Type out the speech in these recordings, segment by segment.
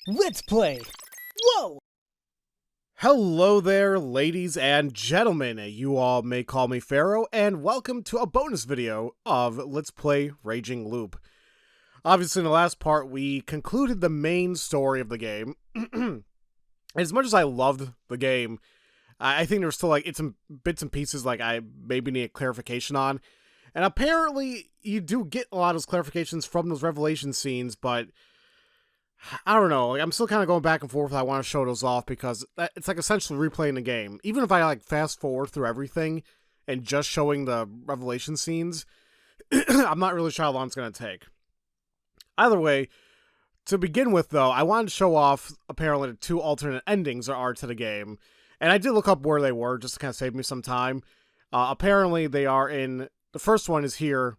Let's play! Whoa! Hello there, ladies and gentlemen. You all may call me Pharaoh, and welcome to a bonus video of Let's Play Raging Loop. Obviously, in the last part, we concluded the main story of the game. As much as I loved the game, I think there's still, it's some bits and pieces, I maybe need a clarification on. And apparently, you do get a lot of those clarifications from those revelation scenes, but I don't know. I'm still kind of going back and forth. I want to show those off because it's essentially replaying the game. Even if I fast forward through everything and just showing the revelation scenes, I'm not really sure how long it's going to take. Either way, to begin with though, I wanted to show off apparently the two alternate endings there are to the game. And I did look up where they were just to kind of save me some time. Apparently they are in, the first one is here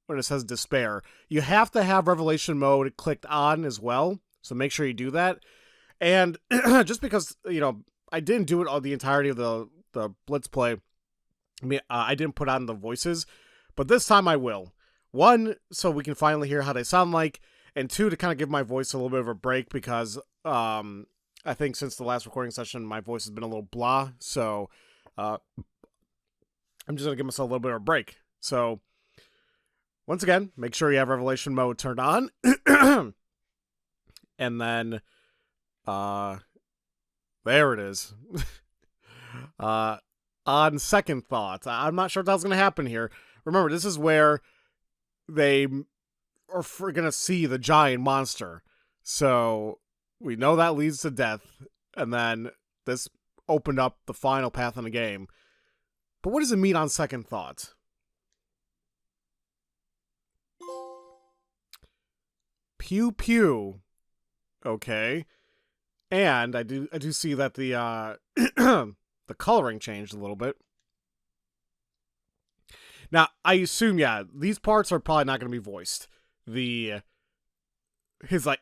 when it says despair. You have to have revelation mode clicked on as well. So make sure you do that. And just because, I didn't do it all the entirety of the Blitz play. I didn't put on the voices, but this time I will. One, so we can finally hear how they sound like, and two, to kind of give my voice a little bit of a break because I think since the last recording session, my voice has been a little blah. So I'm just going to give myself a little bit of a break. So once again, make sure you have revelation mode turned on. And then, there it is. On second thought, I'm not sure if that's going to happen here. Remember, this is where they are going to see the giant monster. So, we know that leads to death. And then, this opened up the final path in the game. But what does it mean on second thought? Pew pew. Okay. And I do see that the the coloring changed a little bit. Now, I assume, yeah, these parts are probably not going to be voiced. His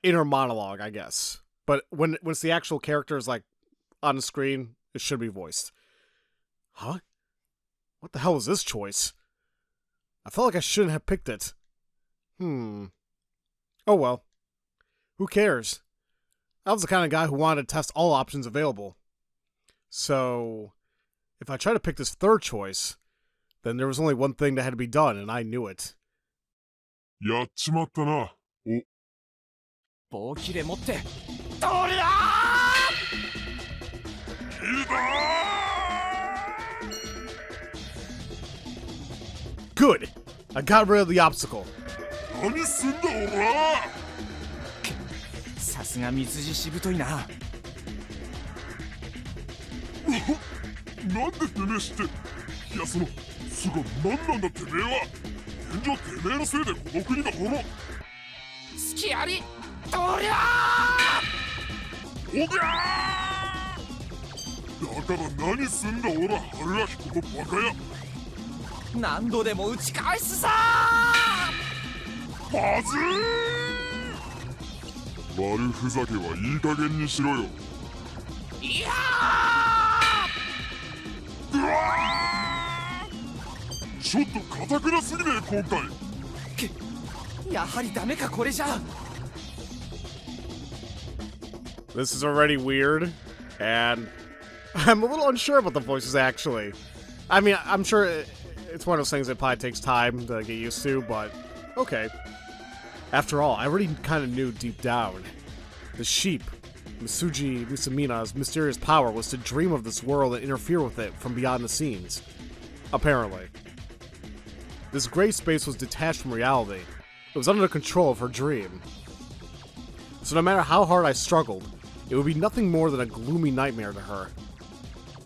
inner monologue, I guess. But when it's the actual characters on the screen, it should be voiced. Huh? What the hell was this choice? I felt like I shouldn't have picked it. Oh well. Who cares? I was the kind of guy who wanted to test all options available. So, if I try to pick this third choice, then there was only one thing that had to be done, and I knew it. やっちまったな。お。棒切れ持って、どれだいだー Good! I got rid of the obstacle. 何すんだおらさすが水地しぶといな。なんでてめえ知っていやそのすごい何なんだてめえは現状てめえのせいでこの国が滅隙ありどりゃおぎゃーだから何すんだおら春秋このバカや何度でも打ち返すさバズー悪ふざけはいい加減にしろよいやうわーちょっと堅くなすぎねえ今回やはりダメかこれじゃ This is already weird, and I'm a little unsure about the voices, actually. I mean, I'm sure it's one of those things that probably takes time to get used to, but okay. After all, I already kind of knew deep down. The sheep, Misuji Musamina's mysterious power was to dream of this world and interfere with it from beyond the scenes. Apparently. This gray space was detached from reality. It was under the control of her dream. So no matter how hard I struggled, it would be nothing more than a gloomy nightmare to her.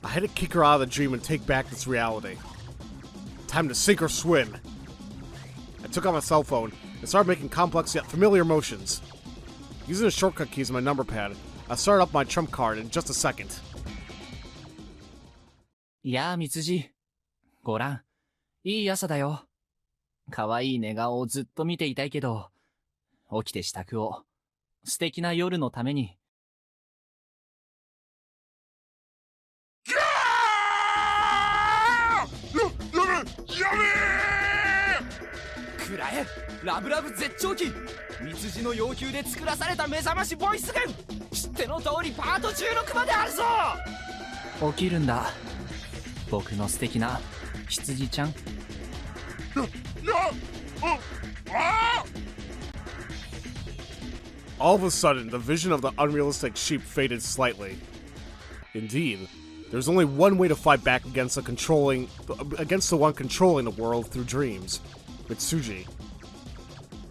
I had to kick her out of the dream and take back this reality. Time to sink or swim. I took out my cell phone and started making complex yet familiar motions. Using the shortcut keys on my number pad, I started up my trump card in just a second. やあ、みつじ。ごらん。いい朝だよ。かわいい寝顔をずっと見ていたいけど、起きて支度を。素敵な夜のために。やめくらえラブラブ絶頂期蜜汁の要求で作らされた目覚ましボイス軍知っての通りパート16まであるぞ起きるんだ僕の素敵な羊ちゃんAll of a sudden, the vision of the unrealistic sheep faded slightly. Indeed, there's only one way to fight back against the one controlling the world through dreams, Mitsuji.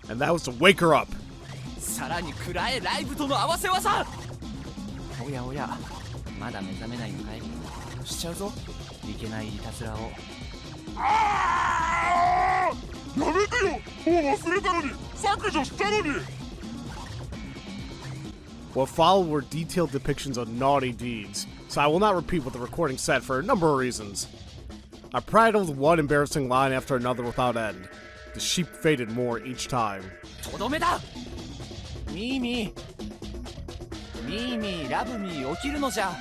And that was to wake her up. さらに食らえライブとの合わせ技おやおやまだ目覚めないのかいしちゃうぞいけないいたずらをやめてよもう忘れたのに削除したのに What followed were detailed depictions of naughty deeds, so I will not repeat what the recording said for a number of reasons. I prattled one embarrassing line after another without end. The sheep faded more each time. とどめだミーミーラブミー起きるのじゃ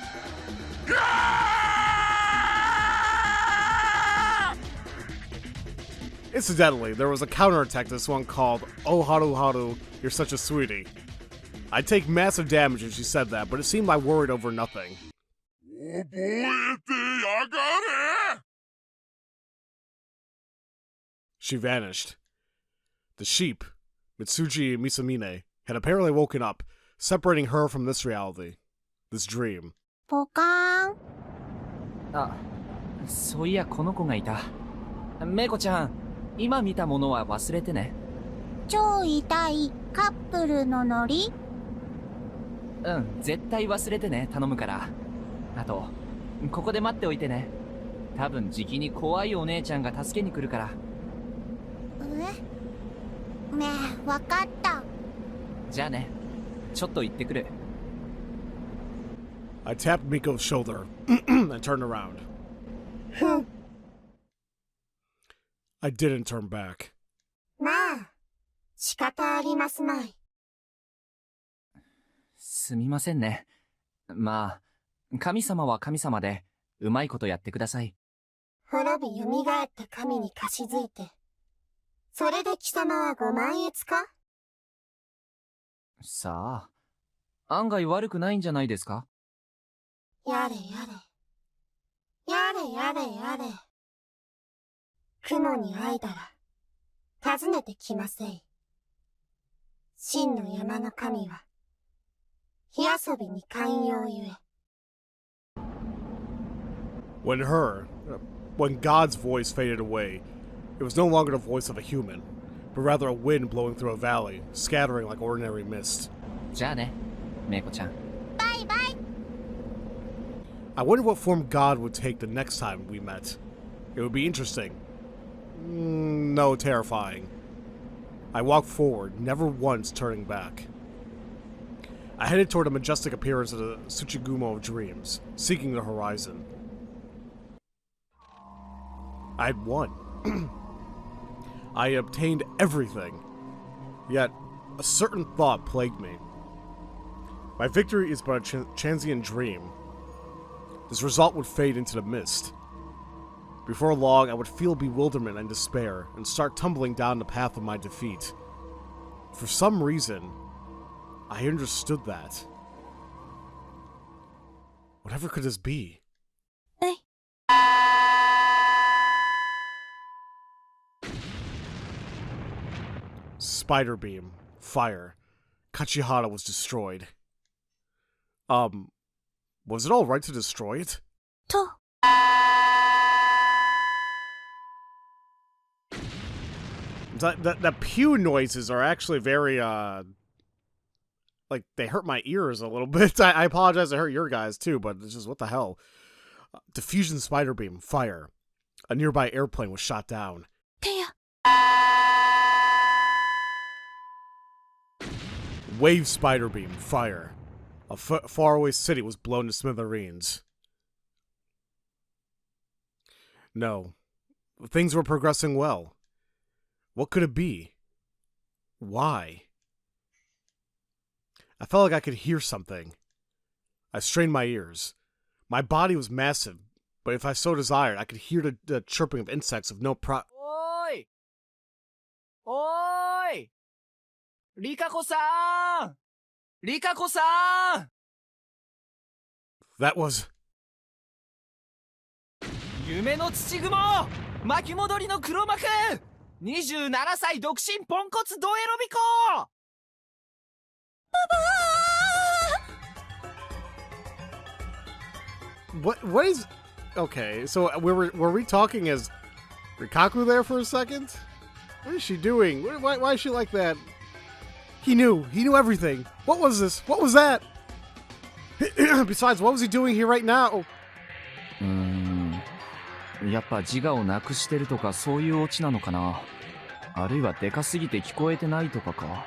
Incidentally, there was a counterattack to this one called Oh Haru Haru, You're Such a Sweetie. I'd take massive damage if she said that, but it seemed I worried over nothing. 覚えてやがれ She vanished. The sheep, Mitsuji and Misamine, had apparently woken up, separating her from this reality, this dream. ポカーン。あ、そういやこの子がいたメイコちゃん今見たものは忘れてね超痛いカップルのノリ。うん絶対忘れてね頼むからあとここで待っておいてね多分じきに怖いお姉ちゃんが助けに来るからねえわかった。じゃあねちょっと行ってくる I tapped Miko's shoulder and turned around. I didn't turn back. まあ仕方ありますまい。すみませんねまあ神様は神様でうまいことやってください滅び蘇った神に貸し付いてそれで貴様はご満悦かさあ案外悪くないんじゃないですかやれやれやれやれやれ雲に会えたら訪ねてきませい真の山の神は火遊びに寛容ゆえ When God's voice faded away, it was no longer the voice of a human, but rather a wind blowing through a valley, scattering like ordinary mist. じゃあねメイコちゃんバイバイ I wonder what form God would take the next time we met. It would be interesting. No, terrifying. I walked forward, never once turning back. I headed toward the majestic appearance of the Tsuchigumo of dreams, seeking the horizon. I had won. I had obtained everything. Yet, a certain thought plagued me. My victory is but a transient dream. This result would fade into the mist. Before long, I would feel bewilderment and despair, and start tumbling down the path of my defeat. For some reason, I understood that. Whatever could this be? Spider beam. Fire. Kachihara was destroyed. Was it alright to destroy it? と The pew noises are actually very, like, they hurt my ears a little bit. I apologize to hurt your guys, too, but it's just, what the hell? Diffusion spider beam. Fire. A nearby airplane was shot down. てや Wave spider beam. Fire. A faraway city was blown to smithereens. No. Things were progressing well. What could it be? Why? I felt like I could hear something. I strained my ears. My body was massive, but if I so desired, I could hear the chirping of insects of noおーいおーいリカ子さんリカ子さん That was... 夢の土雲巻き戻りの黒幕27歳独身ポンコツドエロビコWhat is... Okay, so were we talking as Rikaku there for a second? What is she doing? Why is she like that? He knew everything. What was this? What was that? Besides, what was he doing here right now? やっぱ自我をなくしてるとかそういうオチなのかなあるいはでかすぎて聞こえてないとかか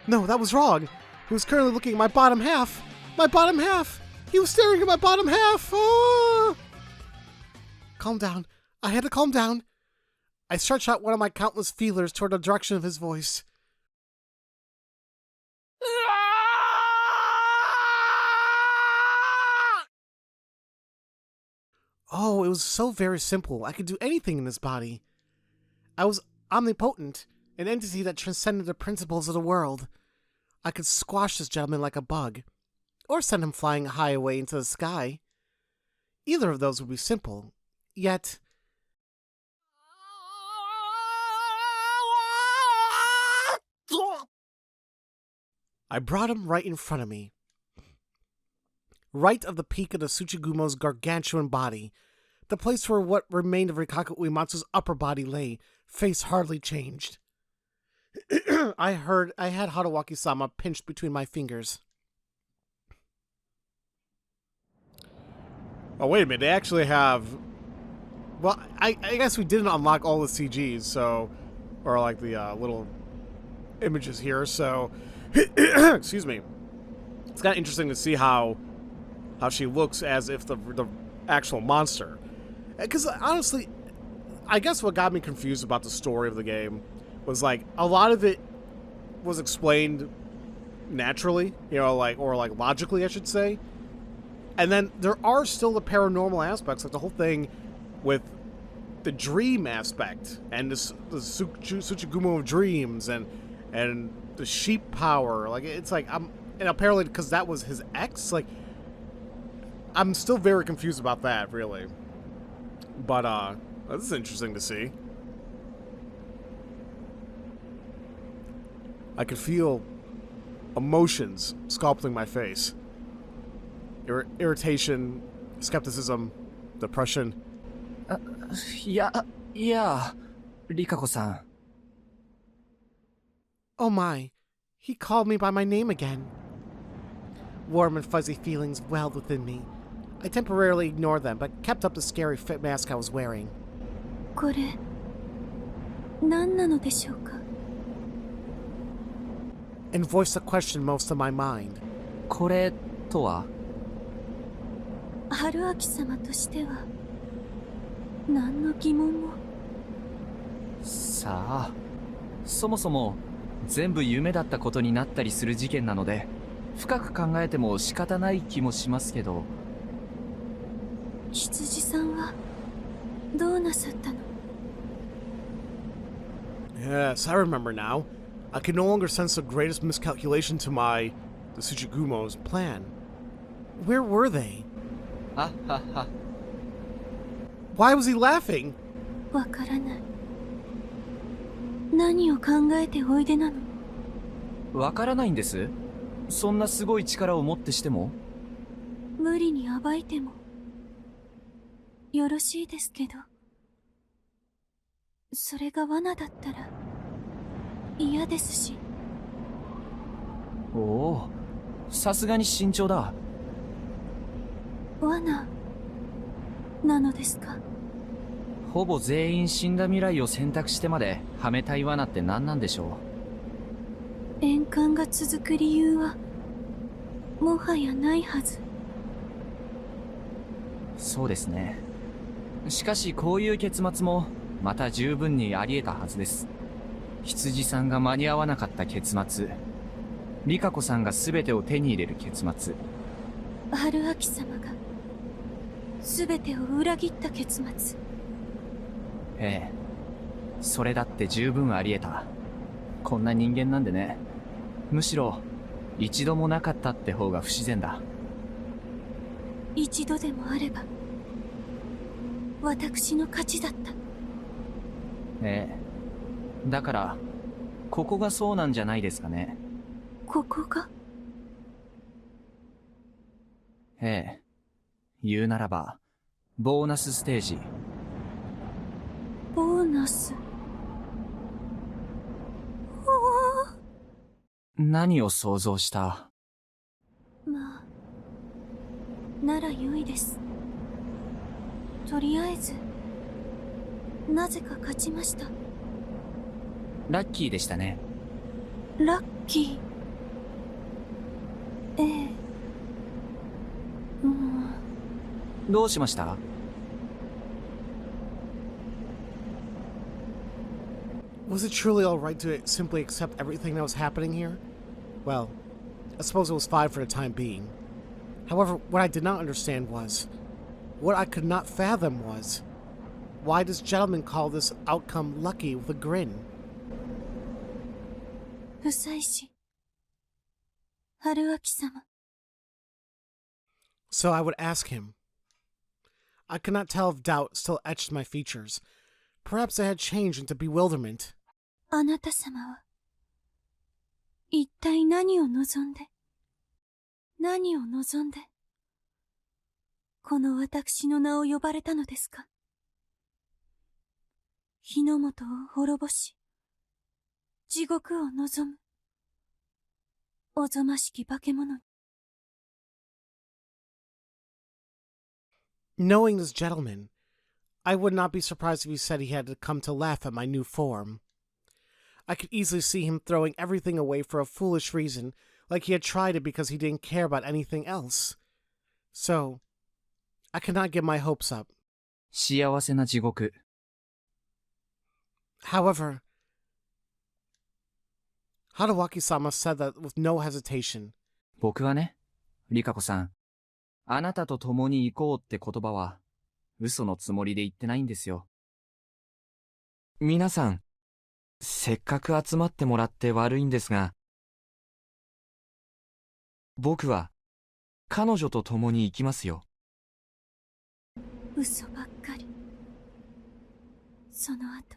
No, that was wrong. He was currently looking at my bottom half. My bottom half! He was staring at my bottom half! Oh! Calm down. I had to calm down. I stretched out one of my countless feelers toward the direction of his voice. Oh, it was so very simple. I could do anything in this body. I was omnipotent, an entity that transcended the principles of the world. I could squash this gentleman like a bug, or send him flying high away into the sky. Either of those would be simple, yet... I brought him right in front of me. Right of the peak of the Tsuchigumo's gargantuan body, the place where what remained of Rikaku Uematsu's upper body lay, face hardly changed. I had Haruwaki-sama pinched between my fingers. Oh, wait a minute, they actually have... Well, I guess we didn't unlock all the CGs, so... Or like the little images here, so... Excuse me. It's kind of interesting to see how she looks as if the actual monster. Because honestly, I guess what got me confused about the story of the game was like a lot of it was explained naturally, you know, like or like logically, I should say. And then there are still the paranormal aspects, like the whole thing with the dream aspect and the Tsuchigumo of dreams and the sheep power. Like it's like and apparently because that was his ex, like I'm still very confused about that, really. But this is interesting to see. I could feel emotions sculpting my face. Irritation, skepticism, depression. Yeah, Rikako-san. Oh my, he called me by my name again. Warm and fuzzy feelings welled within me. I temporarily ignored them, but kept up the scary fit mask I was wearing. これ、何なのでしょうか? And voiced the question most of my mind. これとは? 春明様としては何の疑問も。さあ、そもそも全部夢だったことになったりする事件なので、深く考えても仕方ない気もしますけど。羊さんはどうなさったの? Yes, I remember now. I could no longer sense the greatest miscalculation to the Tsuchigumo's plan. Where were they? Ha ha ha. Why was he laughing? わからない。何を考えておいでなの? わからないんです。そんなすごい力をもってしても。無理に暴いてもよろしいですけど、それが罠だったら嫌ですし。おお、さすがに慎重だ。罠なのですか? ほぼ全員死んだ未来を選択してまではめたい罠って何なんでしょう。円環が続く理由はもはやないはず。そうですね。しかしこういう結末もまた十分にあり得たはずです。羊さんが間に合わなかった結末、リカコさんが全てを手に入れる結末、春明様が全てを裏切った結末。ええ、それだって十分あり得た。こんな人間なんでね。むしろ一度もなかったって方が不自然だ。一度でもあれば私の勝ちだった。ええ。だからここがそうなんじゃないですかね。ここが？ええ。言うならばボーナスステージ。ボーナス。何を想像した？まあ、なら良いです。とりあえず、なぜか勝ちました。ラッキーでしたね。ラッキー。ええ。どうしました？ Was it truly alright to simply accept everything that was happening here? Well, I suppose it was fine for the time being. However, what I did not understand was, what I could not fathom was, why does gentleman call this outcome lucky with a grin? 不妻子、春明様。 So I would ask him. I could not tell if doubt still etched my features. Perhaps I had changed into bewilderment. あなた様は、一体何を望んで、この私の名を呼ばれたのですか？日の本を滅ぼし、地獄を望む、おぞましき化け物に。 Knowing this gentleman, I would not be surprised if he said he had come to laugh at my new form. I could easily see him throwing everything away for a foolish reason, like he had tried it because he didn't care about anything else. So, I could not get my hopes up. 幸せな地獄。However, Haruwaki-sama said that with no hesitation. 僕はね、リカコさん、あなたと共に行こうって言葉は嘘のつもりで言ってないんですよ。皆さん、せっかく集まってもらって悪いんですが、僕は彼女と共に行きますよ。嘘ばっかり。その後、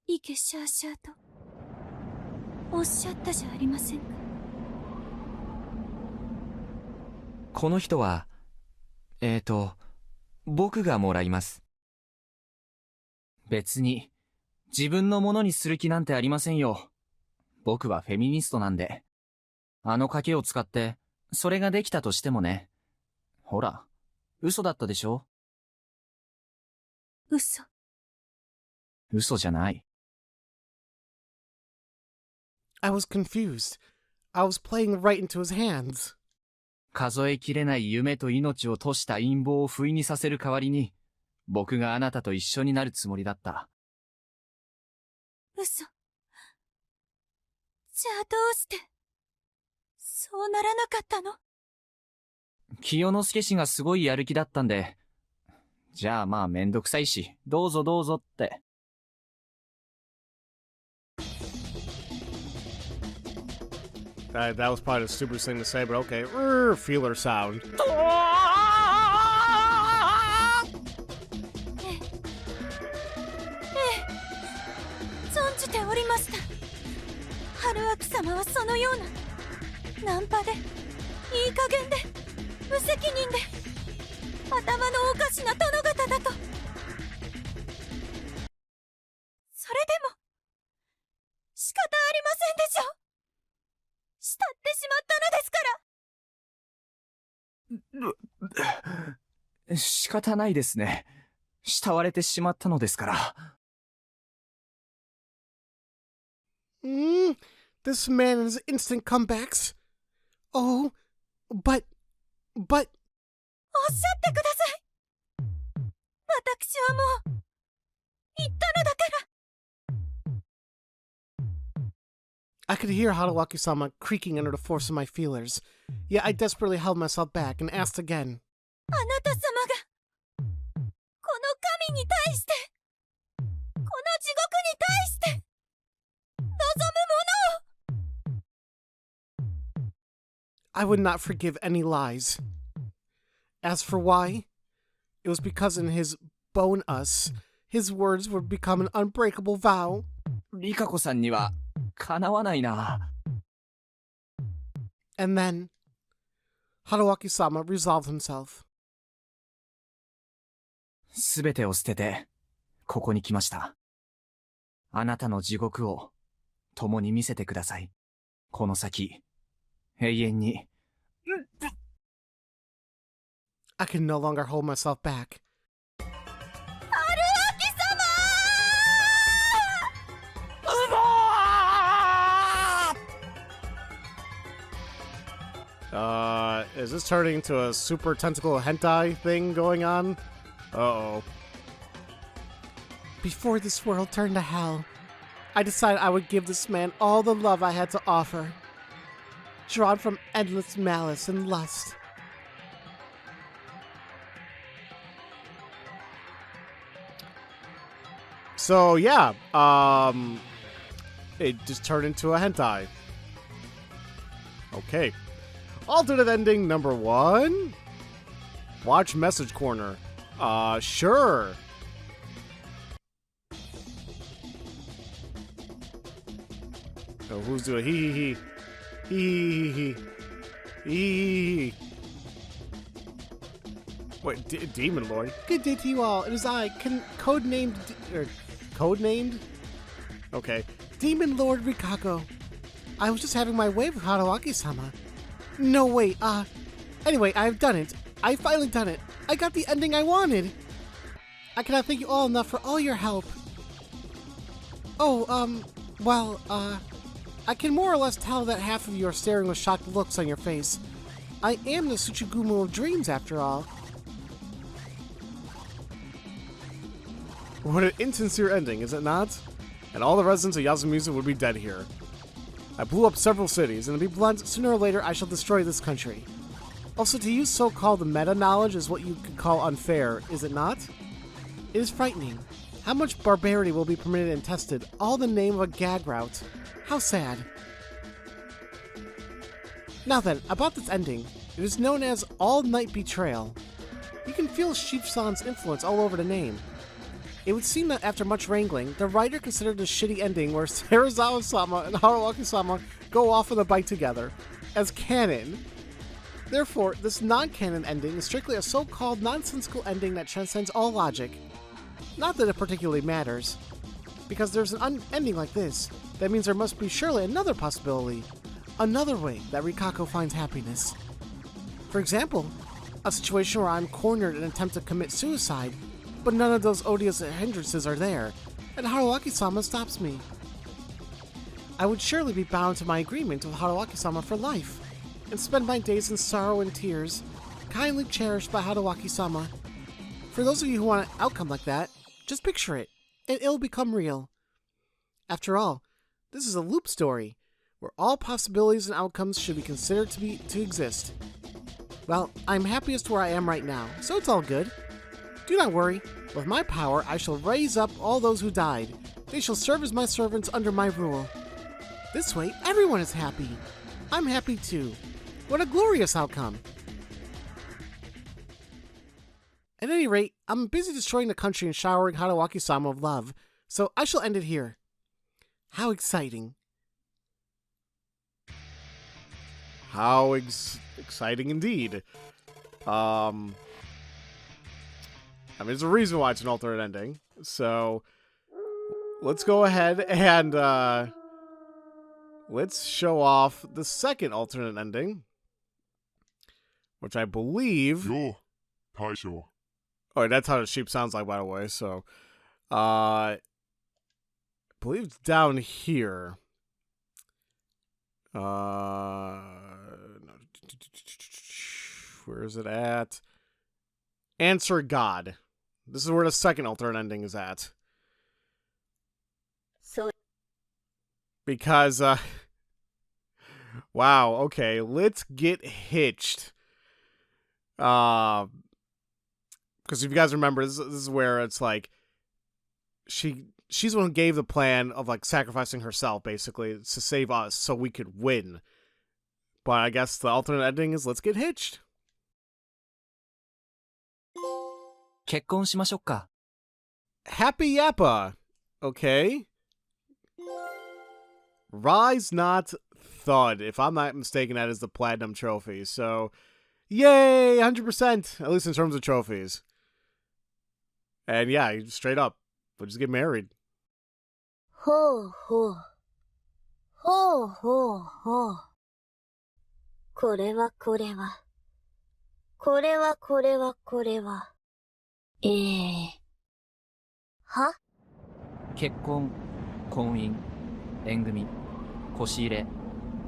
イケシャーシャーとおっしゃったじゃありませんか。この人は、僕がもらいます。別に自分のものにする気なんてありませんよ。僕はフェミニストなんで。あの賭けを使ってそれができたとしてもね。ほら、嘘だったでしょ？嘘じゃない。I was confused. I was playing right into his hands. 数えきれない夢と命を賭した陰謀を不意にさせる代わりに、僕があなたと一緒になるつもりだった。嘘。じゃあどうして、そうならなかったの？清之助氏がすごいやる気だったんで、じゃあまあめんどくさいし、どうぞどうぞって。That was probably the stupidest thing to say, but okay. Feeler sound. 存じておりました。春明様はそのようなナンパで、いい加減で、無責任で、頭のおかしな殿方だと。それでも仕方ありませんでしょ。慕ってしまったのですから。仕方ないですね。慕われてしまったのですから。This man and his instant comebacks. Oh, but... おっしゃってください。私はもう、言ったのだから。I could hear Haruwaki-sama creaking under the force of my feelers. Yet I desperately held myself back and asked again. あなた様が、この神に対して、こ I would not forgive any lies. As for why, it was because in his bone us, his words would become an unbreakable vow. リカ子さんにはかなわないな。 And then, Haruaki-sama resolved himself. すべてを捨てて、ここに来ました。あなたの地獄を共に見せてください。この先、永遠に。I can no longer hold myself back. Is this turning into a super tentacle hentai thing going on? Uh-oh. Before this world turned to hell, I decided I would give this man all the love I had to offer, drawn from endless malice and lust. So yeah, it just turned into a hentai. Okay. Alternate ending number 1. Watch message corner. Sure. Oh, who's doing hee. Wait, Demon Lord. Good day to you all. It is I, codenamed. Okay. Demon Lord Rikako. I was just having my way with Haruaki-sama. No, wait, anyway, I've done it. I finally done it. I got the ending I wanted. I cannot thank you all enough for all your help. Oh, well, I can more or less tell that half of you are staring with shocked looks on your face. I am the Tsuchigumu of dreams, after all. What an insincere ending, is it not? And all the residents of Yasumizu would be dead here. I blew up several cities, and to be blunt, sooner or later I shall destroy this country. Also, to use so-called meta-knowledge is what you could call unfair, is it not? It is frightening. How much barbarity will be permitted and tested, all in the name of a gag route. How sad. Now then, about this ending. It is known as All-Night Betrayal. You can feel Shifsan's influence all over the name. It would seem that after much wrangling, the writer considered a shitty ending where Serizawa-sama and Haruaki-sama go off on a bite together as canon. Therefore, this non-canon ending is strictly a so-called nonsensical ending that transcends all logic. Not that it particularly matters, because there's an ending like this. That means there must be surely another possibility, another way that Rikako finds happiness. For example, a situation where I'm cornered and attempt to commit suicide, but none of those odious hindrances are there, and Haruaki-sama stops me. I would surely be bound to my agreement with Haruaki-sama for life, and spend my days in sorrow and tears, kindly cherished by Haruaki-sama. For those of you who want an outcome like that, just picture it, and it'll become real. After all, this is a loop story, where all possibilities and outcomes should be considered to exist. Well, I'm happiest where I am right now, so it's all good. Do not worry. With my power, I shall raise up all those who died. They shall serve as my servants under my rule. This way, everyone is happy. I'm happy too. What a glorious outcome. At any rate, I'm busy destroying the country and showering Haruaki-sama of love, so I shall end it here. How exciting. How exciting indeed. I mean, there's a reason why it's an alternate ending. So, let's go ahead and, let's show off the second alternate ending. Which I believe... Yo, Taisho. Oh, that's how the sheep sounds like, by the way, so... I believe it's down here. Where is it at? Answer God. This is where the second alternate ending is at. So because, wow, okay, let's get hitched. Because if you guys remember, this is where it's like, she's the one who gave the plan of, like, sacrificing herself, basically, to save us so we could win. But I guess the alternate ending is let's get hitched. 結婚しましょうか。 Happy Yappa. Okay. Rise not thud. If I'm not mistaken, that is the platinum trophy. So, yay, 100%. At least in terms of trophies. And yeah, straight up, we'll just get married. ほうほう。ほうほうほう。これはこれは。これはこれはこれは。は？結婚、婚姻、縁組、腰入れ、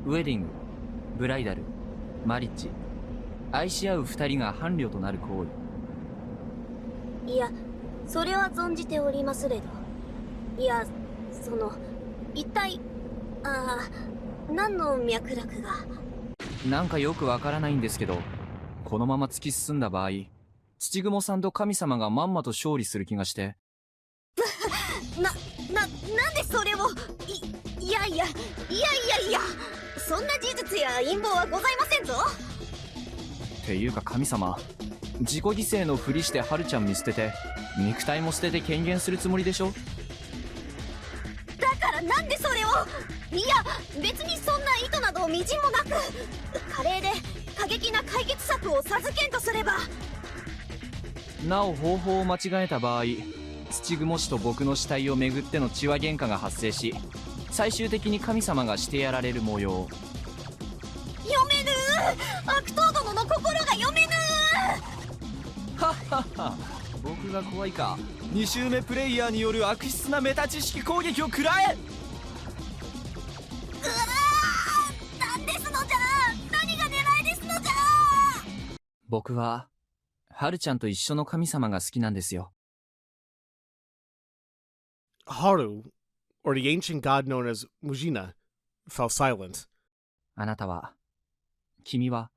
ウェディング、ブライダル、マリッジ、愛し合う二人が伴侶となる行為。いや、それは存じておりますれど。いや、一体、何の脈絡が。なんかよくわからないんですけど、このまま突き進んだ場合、土雲さんと神様がまんまと勝利する気がして。なんでそれを。いや、そんな事実や陰謀はございませんぞ。っていうか神様、自己犠牲のふりしてハルちゃん見捨てて、肉体も捨てて権限するつもりでしょ。だからなんでそれを。いや、別にそんな意図などみじんもなく、華麗で過激な解決策を授けんとすれば。なお方法を間違えた場合、土雲氏と僕の死体をめぐっての血話喧嘩が発生し、最終的に神様がしてやられる模様。読めぬー。悪党どもの心が読めぬー。はっはっは、僕が怖いか。2周目プレイヤーによる悪質なメタ知識攻撃を食らえ。なんですのじゃ。何が狙いですのじゃ。僕はハルちゃんと一緒の神様が好きなんですよ。Haru, or the ancient god known as Mujina, fell silent. あなたは、君は、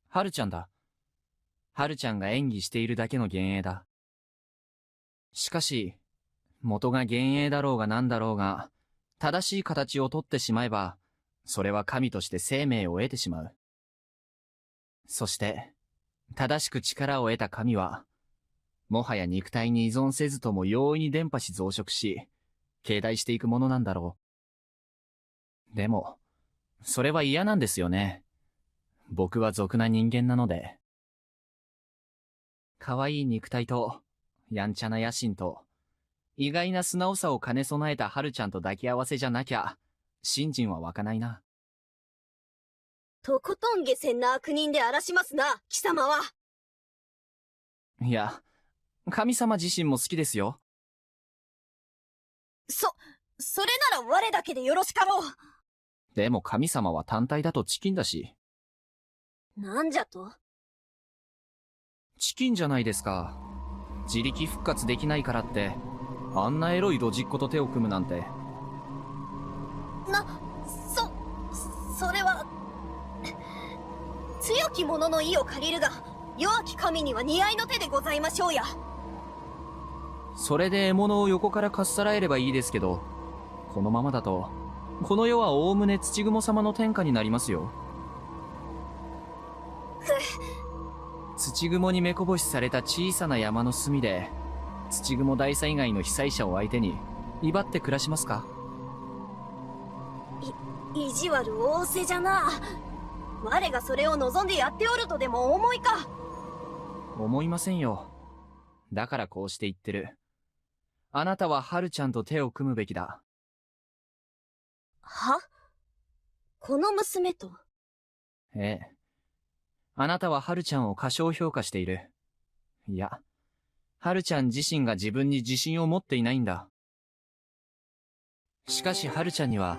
ハルちゃんだ。ハルちゃんが演技しているだけの幻影だ。しかし、元が幻影だろうが何だろうが、正しい形をとってしまえば、それは神として生命を得てしまう。そして、正しく力を得た神は、もはや肉体に依存せずとも容易に伝播し増殖し、携帯していくものなんだろう。でも、それは嫌なんですよね。僕は俗な人間なので。可愛い肉体と、やんちゃな野心と、意外な素直さを兼ね備えたハルちゃんと抱き合わせじゃなきゃ、信心は湧かないな。とことん下船な悪人で荒らしますな、貴様は。いや、神様自身も好きですよ。それなら我だけでよろしかろう。でも神様は単体だとチキンだし。なんじゃと？チキンじゃないですか。自力復活できないからって、あんなエロいドジっ子と手を組むなんて。それは、強き者の意を借りるが、弱き神には似合いの手でございましょうや。それで獲物を横からかっさらえればいいですけど、このままだと、この世はおおむね土雲様の天下になりますよ。土雲に目こぼしされた小さな山の隅で、土雲大災害の被災者を相手に、威張って暮らしますか？意地悪仰せじゃな。我がそれを望んでやっておるとでも思いか？思いませんよ。だからこうして言ってる。あなたはハルちゃんと手を組むべきだ。は？この娘と？ええ。あなたはハルちゃんを過小評価している。いや、ハルちゃん自身が自分に自信を持っていないんだ。しかしハルちゃんには、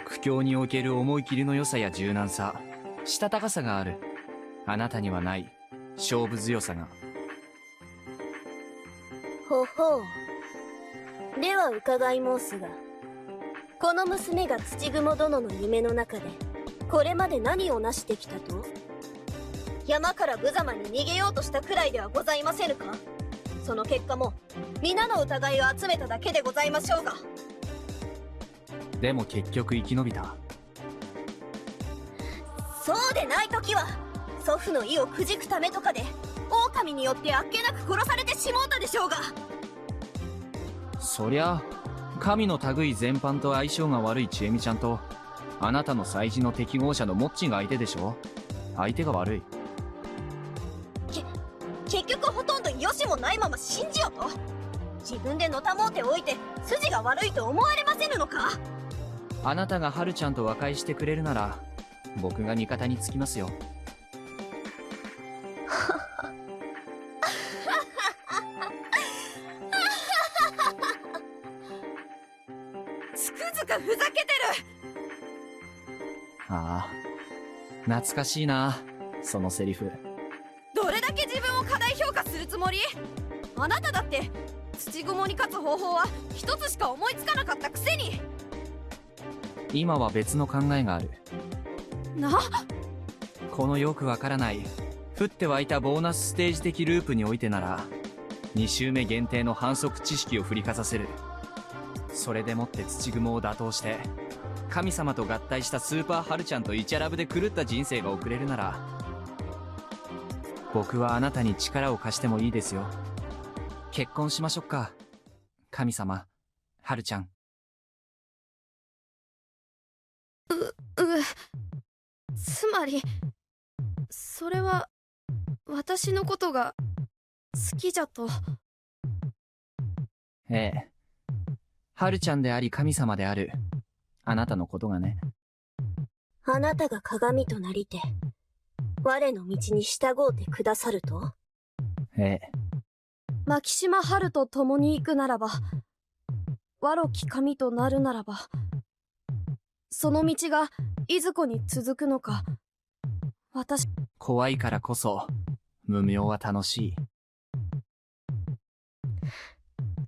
苦境における思い切りの良さや柔軟さ、したたかさがある。あなたにはない、勝負強さが。ほほう。では伺い申すが、この娘が土雲殿の夢の中で、これまで何を成してきたと？山から無様に逃げようとしたくらいではございませぬか？その結果も、皆の疑いを集めただけでございましょうが。そうでない時は祖父の意をくじくためとかで狼によってあっけなく殺されてしもうたでしょうが。そりゃ神の類全般と相性が悪いちえみちゃんとあなたの祭事の適合者のモッチが相手でしょ。相手が悪い。結局ほとんどよしもないまま信じようと。自分でのたもうておいて筋が悪いと思われませぬのか。あなたがはるちゃんと和解してくれるなら僕が味方につきますよ。つくづくふざけてる。ああ、懐かしいなそのセリフ。どれだけ自分を過大評価するつもり。あなただって土蜘蛛に勝つ方法は一つしか思いつかなかったくせに。今は別の考えがある。このよくわからない降って湧いたボーナスステージ的ループにおいてなら2周目限定の反則知識を振りかざせる。それでもって土蜘蛛を打倒して神様と合体したスーパーハルちゃんとイチャラブで狂った人生が送れるなら僕はあなたに力を貸してもいいですよ。結婚しましょうか神様ハルちゃん。つまりそれは私のことが好きじゃと。ええ、ハルちゃんであり神様であるあなたのことがね。あなたが鏡となりて我の道に従うてくださると。ええ、牧島春と共に行くならば、我き神となるならば、その道がいずこに続くのか。私怖いからこそ無明は楽しい。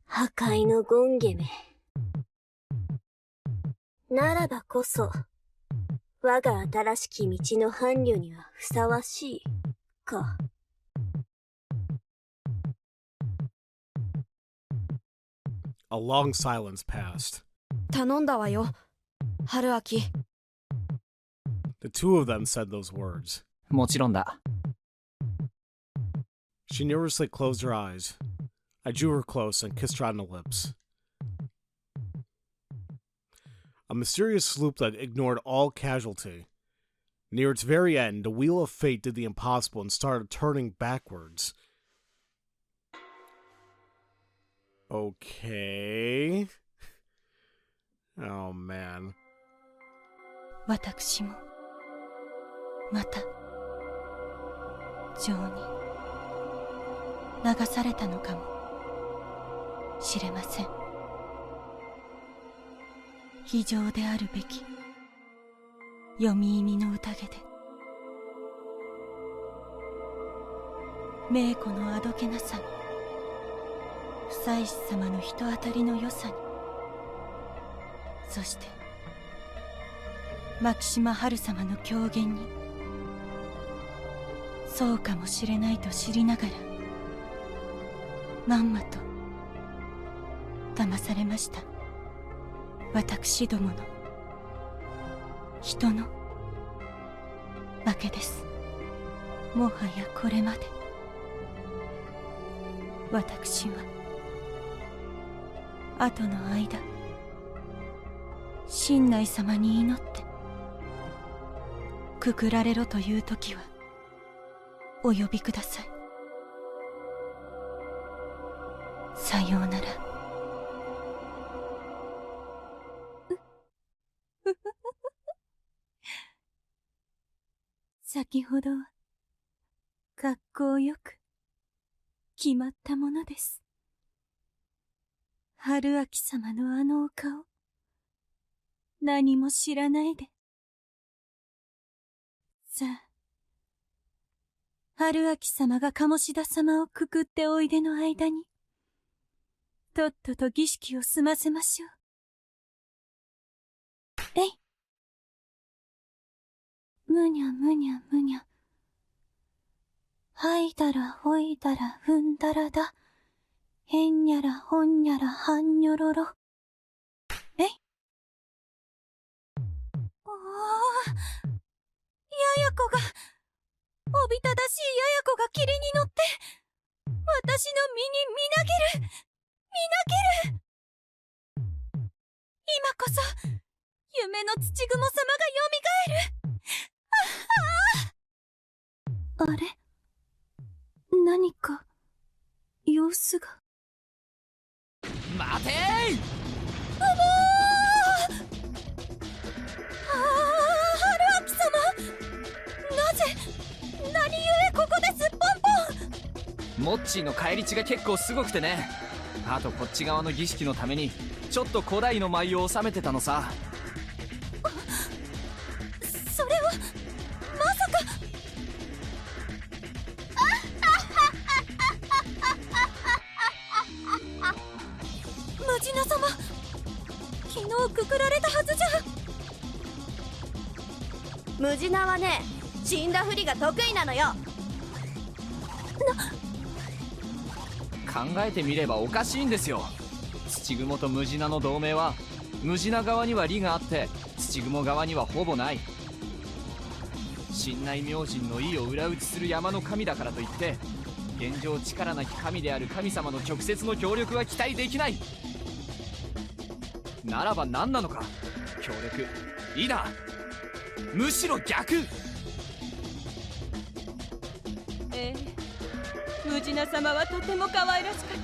破壊の権化めならばこそ我が新しき道の伴侶にはふさわしいか。A long silence passed. 頼んだわよ、春秋。The two of them said those words. もちろんだ。She nervously closed her eyes. I drew her close and kissed her on the lips. A mysterious sloop that ignored all casualty. Near its very end, the wheel of fate did the impossible and started turning backwards. Okay. Oh, man. 私もまた情に流されたのかもしれません。非常であるべき読み意味の宴で名子のあどけなさに夫妻子様の人当たりの良さにそして牧島春様の狂言にそうかもしれないと知りながらまんまと騙されました。私どもの人のわけです。もはやこれまで私は後の間神内様に祈ってくくられろという時はお呼びください。さようなら。先ほどは格好よく決まったものです。春秋様のあのお顔、何も知らないで。さあ、春秋様が鴨志田様をくくっておいでの間に、とっとと儀式を済ませましょう。えい。むにゃむにゃむにゃ。はいだらほいだらふんだらだ。へんにゃらほんにゃらはんにょろろ。えい。おー、やや子がおびただしいやや子が霧に乗って私の身にみなぎる今こそ夢の土雲様がよみがえる。あれ、何か様子が。待てーい。春秋様、なぜ何故ここですっぽんぽん。モッチーの返り血が結構すごくてね。あとこっち側の儀式のためにちょっと古代の舞を収めてたのさ。それはまさか。ムジナ様、昨日くくられたはずじゃ。ムジナはね、死んだふりが得意なのよ。考えてみればおかしいんですよ。土雲とムジナの同盟はムジナ側には利があって土雲側にはほぼない。神内明神の意を裏打ちする山の神だからといって現状力なき神である神様の直接の協力は期待できない。ならば何なのか。協力いいな、むしろ逆。ムジナ様はとても可愛らしかっ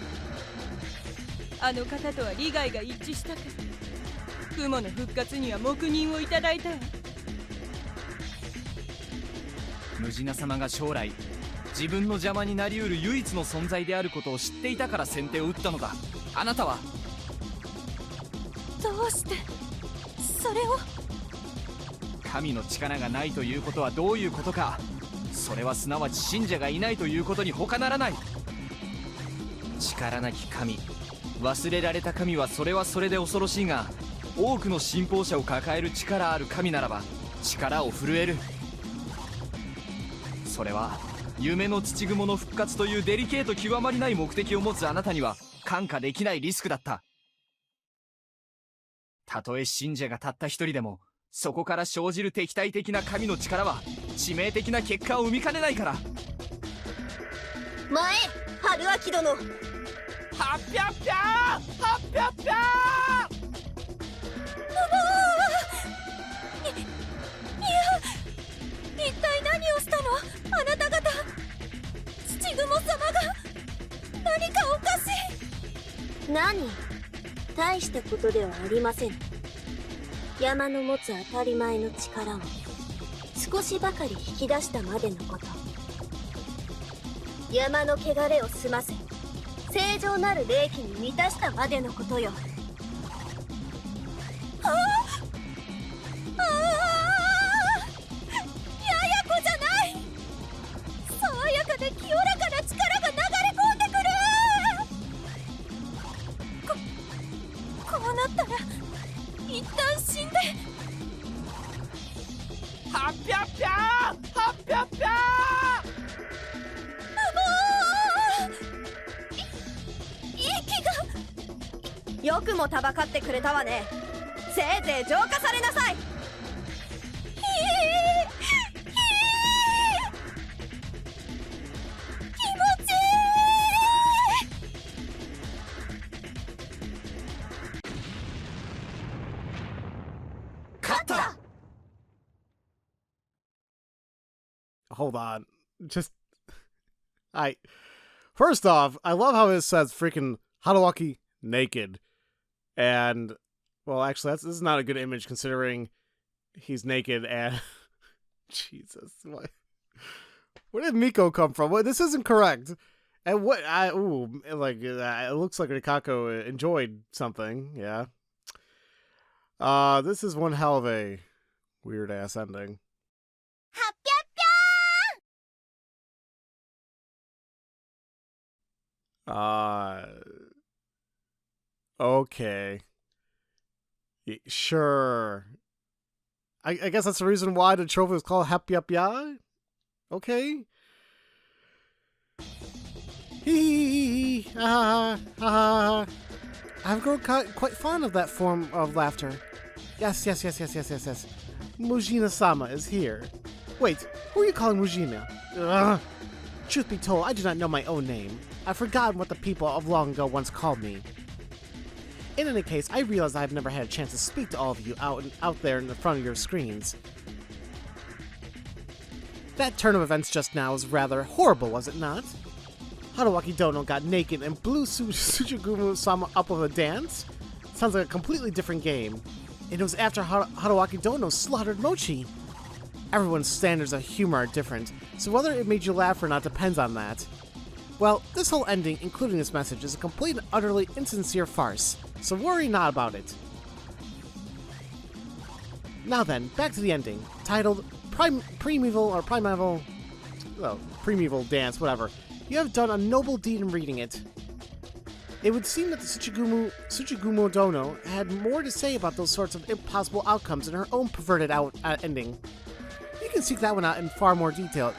た。あの方とは利害が一致したから雲の復活には黙認をいただいたわ。ムジナ様が将来自分の邪魔になりうる唯一の存在であることを知っていたから先手を打ったのだ。あなたはどうしてそれを。神の力がないということはどういうことか。それはすなわち信者がいないということに他ならない。力なき神、忘れられた神はそれはそれで恐ろしいが、多くの信奉者を抱える力ある神ならば力を震える。それは夢の土雲の復活というデリケート極まりない目的を持つあなたには看過できないリスクだった。たとえ信者がたった一人でもそこから生じる敵対的な神の力は致命的な結果を生みかねないから。前、春秋殿。はっぴゃっぴゃー、はっぴゃっぴゃ一体何をしたのあなた方。土雲様が何かおかしい。何、大したことではありません。山の持つ当たり前の力を少しばかり引き出したまでのこと。山の汚れを済ませ正常なる霊気に満たしたまでのことよ。ややこじゃない。爽やかで清らかな力が流れ込んでくる。こうなったら一旦死んで。はっぴゃっぴゃー、はっぴゃっぴゃ息が。よくもたばかってくれたわね。せいぜい浄化されなさい。気持ちいい。勝った。 Hold on. Just First off, I love how it says freaking Haruaki naked. And well, actually this is not a good image considering he's naked and Jesus. Where did Miko come from? Well, this isn't correct. And what it looks like Rikako enjoyed something, yeah. This is one hell of a weird ass ending. Okay. Sure. I guess that's the reason why the trophy was called Happy Up Ya. Okay. Hee hee ha. I've grown quite fond of that form of laughter. Yes. Mujina-sama is here. Wait, who are you calling Mujima? Ugh. Truth be told, I do not know my own name. I've forgotten what the people of long ago once called me. In any case, I realize I've never had a chance to speak to all of you out there in the front of your screens. That turn of events just now was rather horrible, was it not? Haruaki Dono got naked and blew Tsuchigumu-sama up with a dance? Sounds like a completely different game. And it was after Haruaki Dono slaughtered Mochi. Everyone's standards of humor are different, so whether it made you laugh or not depends on that. Well, this whole ending, including this message, is a complete and utterly insincere farce, so worry not about it. Now then, back to the ending, titled Primeval Dance, whatever. You have done a noble deed in reading it. It would seem that the Tsuchigumu Dono had more to say about those sorts of impossible outcomes in her own perverted ending. You can seek that one out in far more detail,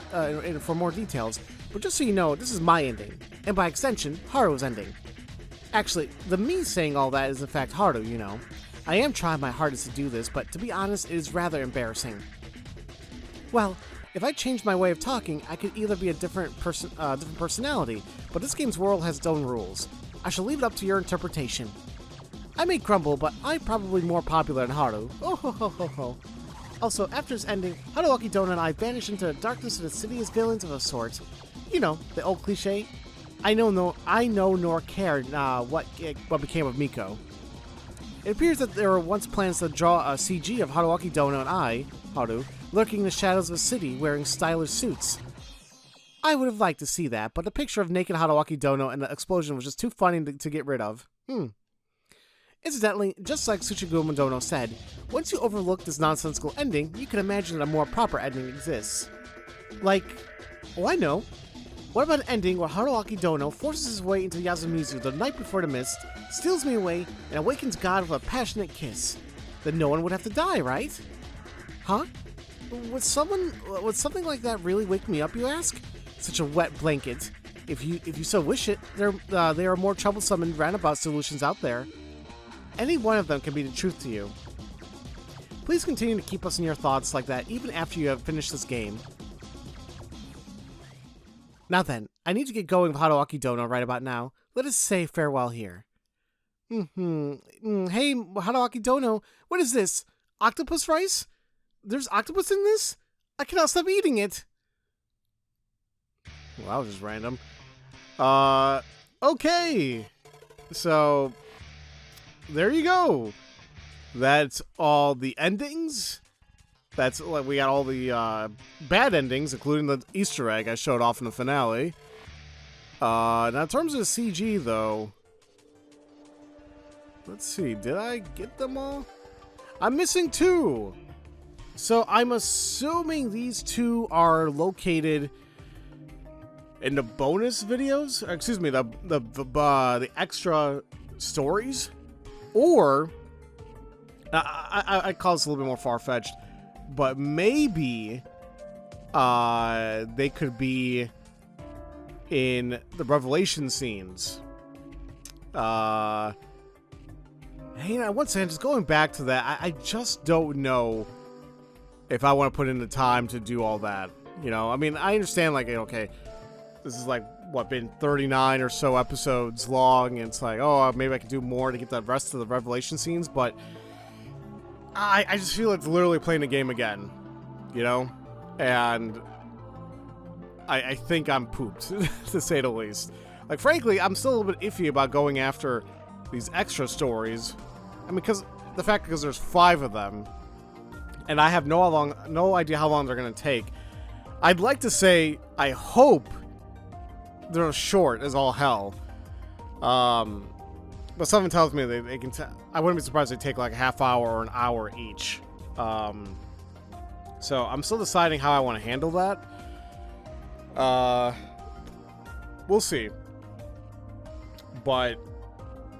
for more details, but just so you know, this is my ending, and by extension, Haru's ending. Actually, the me saying all that is in fact Haru, you know. I am trying my hardest to do this, but to be honest, it is rather embarrassing. Well, if I changed my way of talking, I could either be a different personality, but this game's world has its own rules. I shall leave it up to your interpretation. I may grumble, but I'm probably more popular than Haru. Oh ho ho ho ho. Also, after this ending, Haruaki Dono and I vanished into the darkness of the city as villains of a sort. You know, the old cliche. I know nor cared what became of Miko. It appears that there were once plans to draw a CG of Haruaki Dono and I, Haru, lurking in the shadows of the city wearing stylish suits. I would have liked to see that, but the picture of naked Haruaki Dono and the explosion was just too funny to get rid of. Incidentally, just like Tsuchigumu Dono said, once you overlook this nonsensical ending, you can imagine that a more proper ending exists. Like, oh I know. What about an ending where Haruaki Dono forces his way into Yasumizu the night before the mist, steals me away, and awakens God with a passionate kiss? Then no one would have to die, right? Huh? Would something like that really wake me up, you ask? Such a wet blanket. If you so wish it, there are more troublesome and roundabout solutions out there. Any one of them can be the truth to you. Please continue to keep us in your thoughts like that even after you have finished this game. Now then, I need to get going with Haruaki Dono right about now. Let us say farewell here. Hey, Haruaki Dono, what is this? Octopus rice? There's octopus in this? I cannot stop eating it. Well, that was just random. Okay. So, there you go. That's all the endings. That's like we got all the bad endings, including the Easter egg I showed off in the finale. Now in terms of the CG though, let's see, did I get them all? I'm missing 2. So I'm assuming these 2 are located in the bonus videos, or excuse me, the extra stories, or I call this a little bit more far-fetched, but maybe they could be in the revelation scenes. Hey, once again, just going back to that, I just don't know if I want to put in the time to do all that. You know, I mean, I understand, like, okay, this is like, what, been 39 or so episodes long, and it's like, oh, maybe I could do more to get the rest of the revelation scenes, but I just feel it's literally playing the game again, you know? And I think I'm pooped, to say the least. Like, frankly, I'm still a little bit iffy about going after these extra stories. I mean, because there's 5 of them, and I have no idea how long they're going to take. I'd like to say, I hope they're short as all hell. But something tells me they can. I wouldn't be surprised if they take like a half hour or an hour each. So I'm still deciding how I want to handle that. We'll see. But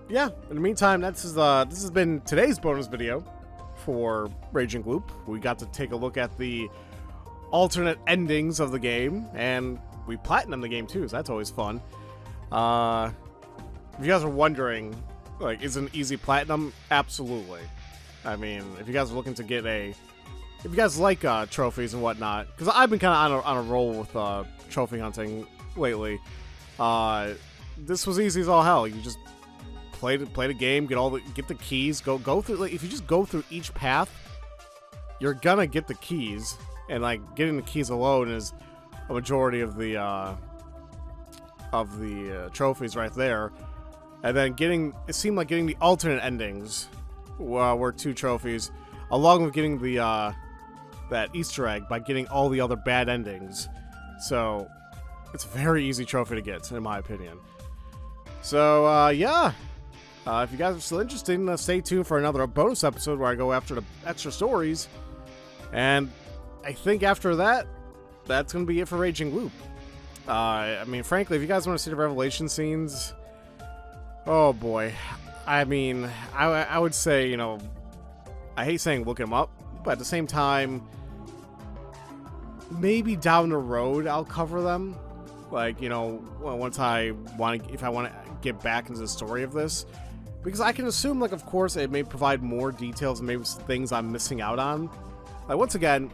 yeah, in the meantime, this has been today's bonus video for Raging Loop. We got to take a look at the alternate endings of the game, and we platinumed the game too, so that's always fun. If you guys are wondering, like, is it an easy platinum? Absolutely. I mean, if you guys are looking to get a if you guys like trophies and whatnot, because I've been kind of on a roll with trophy hunting lately. This was easy as all hell. You just play the game, get the keys, go through. Like, if you just go through each path, you're gonna get the keys, and like getting the keys alone is a majority of the trophies right there. And then it seemed like getting the alternate endings were 2 trophies, along with getting the that Easter egg by getting all the other bad endings. So it's a very easy trophy to get, in my opinion. So yeah, if you guys are still interested, stay tuned for another bonus episode where I go after the extra stories. And I think after that, that's gonna be it for Raging Loop. I mean, frankly, if you guys want to see the revelation scenes, oh boy. I mean, I would say, you know, I hate saying look them up, but at the same time, maybe down the road I'll cover them. Like, you know, once if I want to get back into the story of this, because I can assume, like, of course, it may provide more details and maybe things I'm missing out on. Like, once again,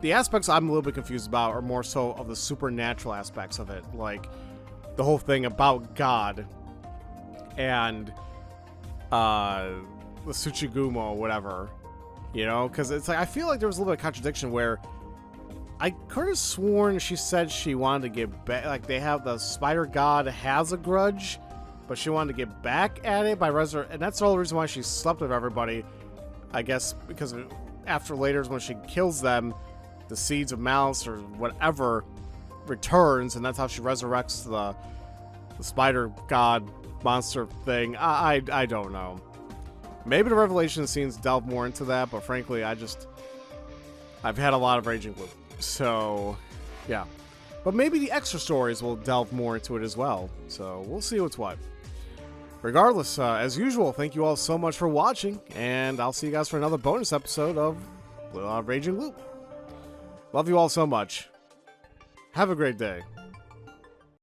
the aspects I'm a little bit confused about are more so of the supernatural aspects of it, like the whole thing about God and the Tsuchigumo or whatever, you know, because it's like I feel like there was a little bit of contradiction where I could have sworn she said she wanted to get back, like they have the spider god has a grudge, but she wanted to get back at it by and that's the whole reason why she slept with everybody, I guess, because after later when she kills them, the seeds of malice or whatever returns, and that's how she resurrects the spider god monster thing. I don't know. Maybe the revelation scenes delve more into that, but frankly, I've had a lot of Raging Loop, so yeah. But maybe the extra stories will delve more into it as well, so we'll see what's what. Regardless, as usual, thank you all so much for watching, and I'll see you guys for another bonus episode of Raging Loop. Love you all so much. Have a great day.